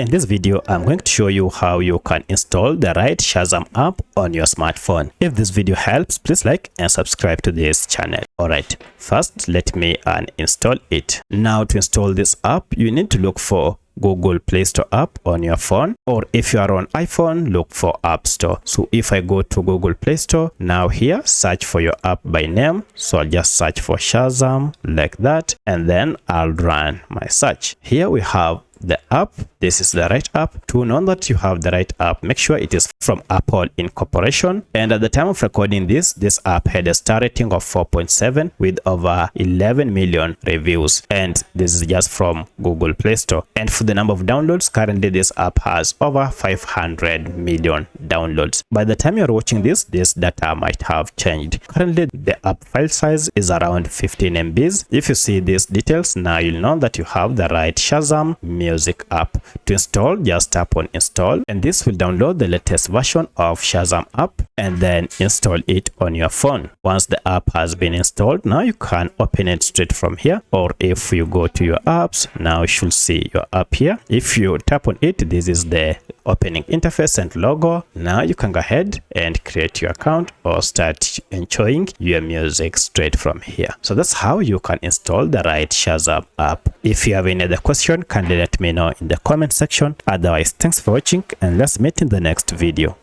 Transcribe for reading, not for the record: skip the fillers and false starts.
In this video, I'm going to show you how you can install the right Shazam app on your smartphone. If this video helps, please like and subscribe to this channel. Alright, first let me uninstall it. Now to install this app, you need to look for Google Play Store app on your phone, or if you are on iPhone, look for App Store. So if I go to Google Play Store, now here search for your app by name. So I'll just search for Shazam like that, and then I'll run my search. Here we have the app. This is the right app. To know that you have the right app, make sure it is from Apple Incorporation. And at the time of recording this app had a star rating of 4.7 with over 11 million reviews, and this is just from Google Play Store. And for the number of downloads, currently this app has over 500 million downloads. By the time you're watching this data might have changed. Currently the app file size is around 15 MBs. If you see these details, now you'll know that you have the right Shazam music app. To install, just tap on install, and this will download the latest version of Shazam app and then install it on your phone. Once the app has been installed, now you can open it straight from here, or if you go to your apps, now you should see your app here. If you tap on it, this is the opening interface and logo. Now you can go ahead and create your account or start enjoying your music straight from here. So that's how you can install the right Shazam app. If you have any other question, kindly let me know in the comment section. Otherwise, thanks for watching, and let's meet in the next video.